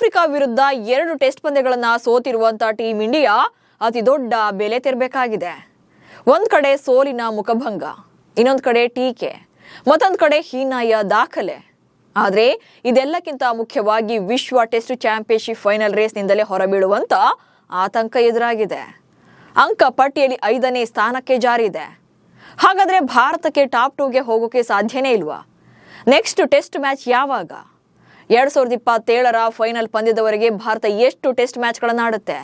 Africa ವಿರುದ್ಧ 2 test ಪಂದ್ಯಗಳನ್ನ ಸೋತಿರುವಂತ team India ಅತಿ ದೊಡ್ಡ ಬೆಲೆ ತೆರಬೇಕಾಗಿದೆ. ಒಂದ್ ಕಡೆ ಸೋಲಿನ ಮುಖಭಂಗ, ಇನ್ನೊಂದ್ ಕಡೆ ಟೀಕೆ, ಮತ್ತೊಂದ್ ಕಡೆ ಹೀನಾಯ ದಾಖಲೆ. ಆದ್ರೆ ಇದೆಲ್ಲಕ್ಕಿಂತ ಮುಖ್ಯವಾಗಿ ವಿಶ್ವ ಟೆಸ್ಟ್ ಚಾಂಪಿಯನ್ಶಿಪ್ ಫೈನಲ್ ರೇಸ್ನಿಂದಲೇ ಹೊರಬೀಳುವಂತ ಆತಂಕ ಎದುರಾಗಿದೆ. ಅಂಕ ಪಟ್ಟಿಯಲ್ಲಿ 5ನೇ ಸ್ಥಾನಕ್ಕೆ ಜಾರಿದೆ. ಹಾಗಾದ್ರೆ ಭಾರತಕ್ಕೆ ಟಾಪ್ 2ಗೆ ಹೋಗೋಕೆ ಸಾಧ್ಯನೇ ಇಲ್ವಾ? ನೆಕ್ಸ್ಟ್ ಟೆಸ್ಟ್ ಮ್ಯಾಚ್ ಯಾವಾಗ? 2027ರ ಫೈನಲ್ ಪಂದ್ಯದವರೆಗೆ ಭಾರತ ಎಷ್ಟು ಟೆಸ್ಟ್ ಮ್ಯಾಚ್ಗಳನ್ನು ಆಡುತ್ತೆ,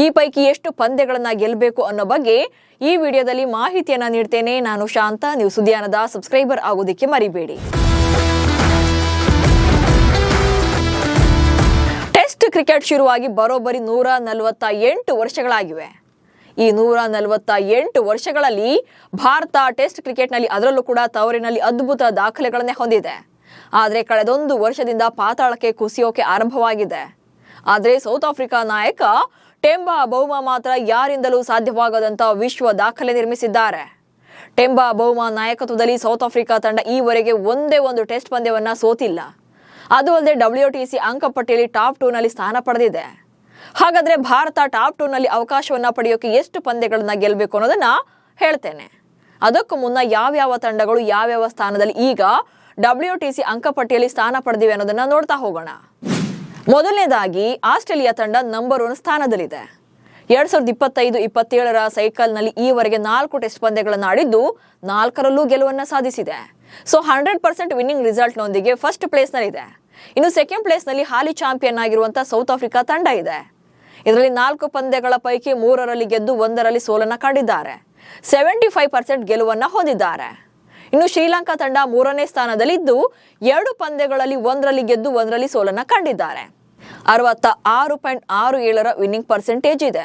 ಈ ಪೈಕಿ ಎಷ್ಟು ಪಂದ್ಯಗಳನ್ನ ಗೆಲ್ಲಬೇಕು ಅನ್ನೋ ಬಗ್ಗೆ ಈ ವಿಡಿಯೋದಲ್ಲಿ ಮಾಹಿತಿಯನ್ನ ನೀಡ್ತೇನೆ. ನಾನು ಶಾಂತ. ನೀವು ಸುದ್ದಿಯಾನದ ಸಬ್ಸ್ಕ್ರೈಬರ್ ಆಗೋದಕ್ಕೆ ಮರಿಬೇಡಿ. ಟೆಸ್ಟ್ ಕ್ರಿಕೆಟ್ ಶುರುವಾಗಿ ಬರೋಬ್ಬರಿ 148 ವರ್ಷಗಳಾಗಿವೆ. ಈ 148 ವರ್ಷಗಳಲ್ಲಿ ಭಾರತ ಟೆಸ್ಟ್ ಕ್ರಿಕೆಟ್ನಲ್ಲಿ, ಅದರಲ್ಲೂ ಕೂಡ ತವರಿನಲ್ಲಿ ಅದ್ಭುತ ದಾಖಲೆಗಳನ್ನೇ ಹೊಂದಿದೆ. ಆದರೆ ಕಳೆದೊಂದು ವರ್ಷದಿಂದ ಪಾತಾಳಕ್ಕೆ ಕುಸಿಯೋಕೆ ಆರಂಭವಾಗಿದೆ. ಆದರೆ ಸೌತ್ ಆಫ್ರಿಕಾ ನಾಯಕ ಟೆಂಬಾ ಬೌಮಾ ಮಾತ್ರ ಯಾರಿಂದಲೂ ಸಾಧ್ಯವಾಗದಂತ ವಿಶ್ವ ದಾಖಲೆ ನಿರ್ಮಿಸಿದ್ದಾರೆ. ಟೆಂಬಾ ಬೌಮಾ ನಾಯಕತ್ವದಲ್ಲಿ ಸೌತ್ ಆಫ್ರಿಕಾ ತಂಡ ಈವರೆಗೆ ಒಂದೇ ಒಂದು ಟೆಸ್ಟ್ ಪಂದ್ಯವನ್ನ ಸೋತಿಲ್ಲ. ಅದು ಅಲ್ಲದೆ WTC ಅಂಕಪಟ್ಟಿಯಲ್ಲಿ ಟಾಪ್ 2ನಲ್ಲಿ ಸ್ಥಾನ ಪಡೆದಿದೆ. ಹಾಗಾದ್ರೆ ಭಾರತ ಟಾಪ್ 2ನಲ್ಲಿ ಅವಕಾಶವನ್ನ ಪಡೆಯೋಕೆ ಎಷ್ಟು ಪಂದ್ಯಗಳನ್ನ ಗೆಲ್ಲಬೇಕು ಅನ್ನೋದನ್ನ ಹೇಳ್ತೇನೆ. ಅದಕ್ಕೂ ಮುನ್ನ ಯಾವ್ಯಾವ ತಂಡಗಳು ಯಾವ್ಯಾವ ಸ್ಥಾನದಲ್ಲಿ ಈಗ WTC ಅಂಕಪಟ್ಟಿಯಲ್ಲಿ ಸ್ಥಾನ ಪಡೆದಿವೆ ಅನ್ನೋದನ್ನ ನೋಡ್ತಾ ಹೋಗೋಣ. ಮೊದಲನೇದಾಗಿ ಆಸ್ಟ್ರೇಲಿಯಾ ತಂಡ ನಂಬರ್ 1 ಸ್ಥಾನದಲ್ಲಿದೆ. 2025-27ರ ಸೈಕಲ್ನಲ್ಲಿ ಈವರೆಗೆ 4 ಟೆಸ್ಟ್ ಪಂದ್ಯಗಳನ್ನು ಆಡಿದ್ದು 4ರಲ್ಲೂ ಗೆಲುವನ್ನ ಸಾಧಿಸಿದೆ. ಸೊ 100% ವಿನ್ನಿಂಗ್ ರಿಸಲ್ಟ್ ನೊಂದಿಗೆ ಫಸ್ಟ್ ಪ್ಲೇಸ್ ನಲ್ಲಿದೆ. ಇನ್ನು ಸೆಕೆಂಡ್ ಪ್ಲೇಸ್ ನಲ್ಲಿ ಹಾಲಿ ಚಾಂಪಿಯನ್ ಆಗಿರುವಂತಹ ಸೌತ್ ಆಫ್ರಿಕಾ ತಂಡ ಇದೆ. ಇದರಲ್ಲಿ 4 ಪಂದ್ಯಗಳ ಪೈಕಿ 3ರಲ್ಲಿ ಗೆದ್ದು 1ರಲ್ಲಿ ಸೋಲನ್ನ ಕಂಡಿದ್ದಾರೆ. 75% ಗೆಲುವನ್ನ ಹೊಂದಿದ್ದಾರೆ. ಇನ್ನು ಶ್ರೀಲಂಕಾ ತಂಡ 3ನೇ ಸ್ಥಾನದಲ್ಲಿದ್ದು 2 ಪಂದ್ಯಗಳಲ್ಲಿ 1ರಲ್ಲಿ ಗೆದ್ದು 1ರಲ್ಲಿ ಸೋಲನ್ನ ಕಂಡಿದ್ದಾರೆ. 66.67ರ ವಿನ್ನಿಂಗ್ ಪರ್ಸೆಂಟೇಜ್ ಇದೆ.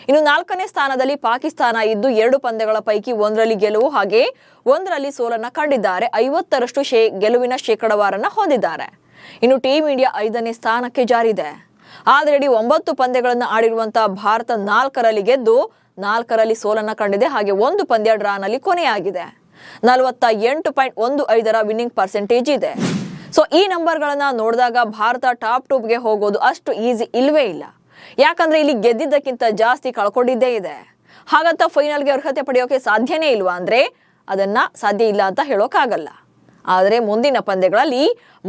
ಇನ್ನು 4ನೇ ಸ್ಥಾನದಲ್ಲಿ ಪಾಕಿಸ್ತಾನ ಇದ್ದು 2 ಪಂದ್ಯಗಳ ಪೈಕಿ 1ರಲ್ಲಿ ಗೆಲುವು ಹಾಗೆ 1ರಲ್ಲಿ ಸೋಲನ್ನ ಕಂಡಿದ್ದಾರೆ. 50ರಷ್ಟು ಗೆಲುವಿನ ಶೇಕಡಾವಾರನ್ನ ಹೊಂದಿದ್ದಾರೆ. ಇನ್ನು ಟೀಮ್ ಇಂಡಿಯಾ 5ನೇ ಸ್ಥಾನಕ್ಕೆ ಜಾರಿದೆ. ಆಲ್ರೆಡಿ 9 ಪಂದ್ಯಗಳನ್ನು ಆಡಿರುವಂತಹ ಭಾರತ 4ರಲ್ಲಿ ಗೆದ್ದು 4ರಲ್ಲಿ ಸೋಲನ್ನ ಕಂಡಿದೆ. ಹಾಗೆ 1 ಪಂದ್ಯ ಡ್ರಾನಲ್ಲಿ ಕೊನೆಯಾಗಿದೆ. 48.15ರ ವಿನ್ನಿಂಗ್ ಪರ್ಸೆಂಟೇಜ್ ಇದೆ. ಸೊ ಈ ನಂಬರ್ಗಳನ್ನ ನೋಡಿದಾಗ ಭಾರತ ಟಾಪ್ 2ಗೆ ಹೋಗೋದು ಅಷ್ಟು ಈಸಿ ಇಲ್ವೇ ಇಲ್ಲ. ಯಾಕಂದ್ರೆ ಇಲ್ಲಿ ಗೆದ್ದಿದ್ದಕ್ಕಿಂತ ಜಾಸ್ತಿ ಕಳ್ಕೊಂಡಿದ್ದೇ ಇದೆ. ಹಾಗಂತ ಫೈನಲ್ಗೆ ಅರ್ಹತೆ ಪಡೆಯೋಕೆ ಸಾಧ್ಯನೇ ಇಲ್ವಾ ಅಂದ್ರೆ ಅದನ್ನ ಸಾಧ್ಯ ಇಲ್ಲ ಅಂತ ಹೇಳೋಕ್ಕಾಗಲ್ಲ. ಆದರೆ ಮುಂದಿನ ಪಂದ್ಯಗಳಲ್ಲಿ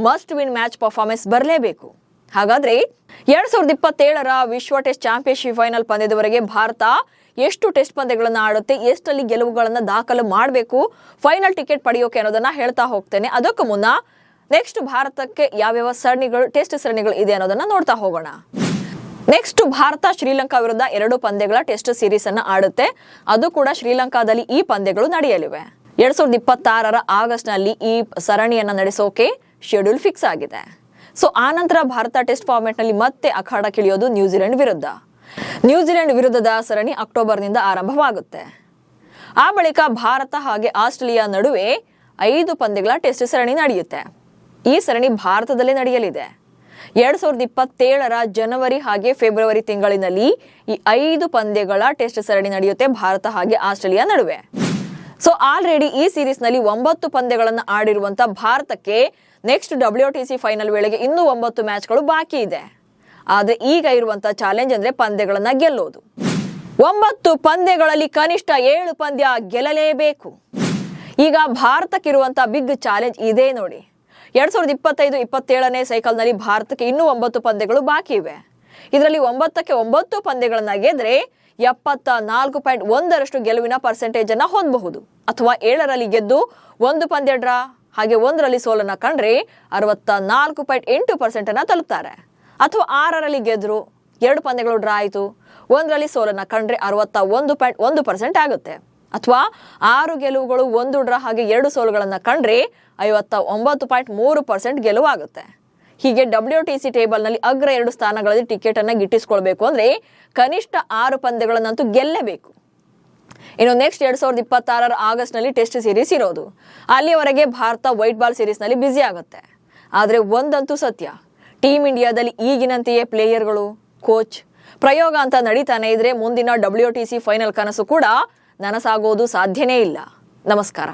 ಮಸ್ಟ್ ವಿನ್ ಮ್ಯಾಚ್ ಪರ್ಫಾರ್ಮೆನ್ಸ್ ಬರಲೇಬೇಕು. ಹಾಗಾದ್ರೆ 2027ರ ವಿಶ್ವ ಟೆಸ್ಟ್ ಚಾಂಪಿಯನ್ಶಿಪ್ ಫೈನಲ್ ಪಂದ್ಯದವರೆಗೆ ಭಾರತ ಎಷ್ಟು ಟೆಸ್ಟ್ ಪಂದ್ಯಗಳನ್ನ ಆಡುತ್ತೆ, ಎಷ್ಟಲ್ಲಿ ಗೆಲುವುಗಳನ್ನ ದಾಖಲು ಮಾಡಬೇಕು ಫೈನಲ್ ಟಿಕೆಟ್ ಪಡೆಯೋಕೆ ಅನ್ನೋದನ್ನ ಹೇಳ್ತಾ ಹೋಗ್ತೇನೆ. ಅದಕ್ಕೂ ಮುನ್ನ ನೆಕ್ಸ್ಟ್ ಭಾರತಕ್ಕೆ ಯಾವ್ಯಾವ ಟೆಸ್ಟ್ ಸರಣಿಗಳು ಇದೆ ಅನ್ನೋದನ್ನ ನೋಡ್ತಾ ಹೋಗೋಣ. ನೆಕ್ಸ್ಟ್ ಭಾರತ ಶ್ರೀಲಂಕಾ ವಿರುದ್ಧ 2 ಪಂದ್ಯಗಳ ಟೆಸ್ಟ್ ಸೀರೀಸ್ ಅನ್ನ ಆಡುತ್ತೆ. ಅದು ಕೂಡ ಶ್ರೀಲಂಕಾದಲ್ಲಿ ಈ ಪಂದ್ಯಗಳು ನಡೆಯಲಿವೆ. 2026ರ ಆಗಸ್ಟ್ ನಲ್ಲಿ ಈ ಸರಣಿಯನ್ನ ನಡೆಸೋಕೆ ಶೆಡ್ಯೂಲ್ ಫಿಕ್ಸ್ ಆಗಿದೆ. ಸೊ ಆನಂತರ ಭಾರತ ಟೆಸ್ಟ್ ಫಾರ್ಮೆಟ್ ನಲ್ಲಿ ಮತ್ತೆ ಅಖಾಡಕ್ಕಿಳಿಯೋದು ನ್ಯೂಜಿಲೆಂಡ್ ವಿರುದ್ಧ. ನ್ಯೂಜಿಲೆಂಡ್ ವಿರುದ್ಧದ ಸರಣಿ ಅಕ್ಟೋಬರ್ನಿಂದ ಆರಂಭವಾಗುತ್ತೆ. ಆ ಬಳಿಕ ಭಾರತ ಹಾಗೆ ಆಸ್ಟ್ರೇಲಿಯಾ ನಡುವೆ 5 ಪಂದ್ಯಗಳ ಟೆಸ್ಟ್ ಸರಣಿ ನಡೆಯುತ್ತೆ. ಈ ಸರಣಿ ಭಾರತದಲ್ಲೇ ನಡೆಯಲಿದೆ. 2027ರ ಜನವರಿ ಹಾಗೆ ಫೆಬ್ರವರಿ ತಿಂಗಳಿನಲ್ಲಿ ಈ 5 ಪಂದ್ಯಗಳ ಟೆಸ್ಟ್ ಸರಣಿ ನಡೆಯುತ್ತೆ ಭಾರತ ಹಾಗೆ ಆಸ್ಟ್ರೇಲಿಯಾ ನಡುವೆ. ಸೊ ಆಲ್ರೆಡಿ ಈ ಸೀರೀಸ್ ನಲ್ಲಿ 9 ಪಂದ್ಯಗಳನ್ನು ಆಡಿರುವಂತ ಭಾರತಕ್ಕೆ ನೆಕ್ಸ್ಟ್ WTC ಫೈನಲ್ ವೇಳೆಗೆ ಇನ್ನೂ 9 ಮ್ಯಾಚ್ಗಳು ಬಾಕಿ ಇದೆ. ಆದ್ರೆ ಈಗ ಇರುವಂತ ಚಾಲೆಂಜ್ ಅಂದ್ರೆ ಪಂದ್ಯಗಳನ್ನ ಗೆಲ್ಲೋದು. 9 ಪಂದ್ಯಗಳಲ್ಲಿ ಕನಿಷ್ಠ 7 ಪಂದ್ಯ ಗೆಲ್ಲಲೇಬೇಕು. ಈಗ ಭಾರತಕ್ಕಿರುವಂತ ಬಿಗ್ ಚಾಲೆಂಜ್ ಇದೆ ನೋಡಿ. 2025-27ನೇ ಸೈಕಲ್ನಲ್ಲಿ ಭಾರತಕ್ಕೆ ಇನ್ನೂ 9 ಪಂದ್ಯಗಳು ಬಾಕಿ ಇವೆ. ಇದರಲ್ಲಿ 9ಕ್ಕೆ 9 ಪಂದ್ಯಗಳನ್ನ ಗೆದ್ರೆ 74.1ರಷ್ಟು ಗೆಲುವಿನ ಪರ್ಸೆಂಟೇಜ್ ಅನ್ನ ಹೊಂದಬಹುದು. ಅಥವಾ 7ರಲ್ಲಿ ಗೆದ್ದು 1 ಪಂದ್ಯ ಡ್ರಾ ಹಾಗೆ 1ರಲ್ಲಿ ಸೋಲನ್ನ ಕಂಡ್ರೆ 64.8% ಅನ್ನ ತಲುಪ್ತಾರೆ. ಅಥವಾ 6ರಲ್ಲಿ ಗೆದ್ರು 2 ಪಂದ್ಯಗಳು ಡ್ರಾ ಆಯಿತು, 1ರಲ್ಲಿ ಸೋಲನ್ನ ಕಂಡ್ರೆ 61.1% ಆಗುತ್ತೆ. ಅಥವಾ 6 ಗೆಲುವುಗಳು 1 ಡ್ರಾ ಹಾಗೆ 2 ಸೋಲುಗಳನ್ನ ಕಂಡ್ರೆ 59.3% ಗೆಲುವಾಗುತ್ತೆ. ಹೀಗೆ WTC ಟೇಬಲ್ ನಲ್ಲಿ ಅಗ್ರ 2 ಸ್ಥಾನಗಳಲ್ಲಿ ಟಿಕೆಟ್ ಅನ್ನ ಗಿಟ್ಟಿಸಿಕೊಳ್ಬೇಕು ಅಂದ್ರೆ ಕನಿಷ್ಠ 6 ಪಂದ್ಯಗಳನ್ನಂತೂ ಗೆಲ್ಲಬೇಕು. ಇನ್ನು ನೆಕ್ಸ್ಟ್ 2026ರ ಆಗಸ್ಟ್ ನಲ್ಲಿ ಟೆಸ್ಟ್ ಸೀರೀಸ್ ಇರೋದು. ಅಲ್ಲಿಯವರೆಗೆ ಭಾರತ ವೈಟ್ ಬಾಲ್ ಸೀರೀಸ್ ನಲ್ಲಿ ಬ್ಯುಸಿ ಆಗುತ್ತೆ. ಆದ್ರೆ ಒಂದಂತೂ ಸತ್ಯ, ಟೀಮ್ ಇಂಡಿಯಾದಲ್ಲಿ ಈಗಿನಂತೆಯೇ ಪ್ಲೇಯರ್ಗಳು, ಕೋಚ್, ಪ್ರಯೋಗ ಅಂತ ನಡೀತಾನೆ ಇದ್ರೆ ಮುಂದಿನ WTC ಫೈನಲ್ ಕನಸು ಕೂಡ ನನಸಾಗೋದು ಸಾಧ್ಯನೇ ಇಲ್ಲ. ನಮಸ್ಕಾರ.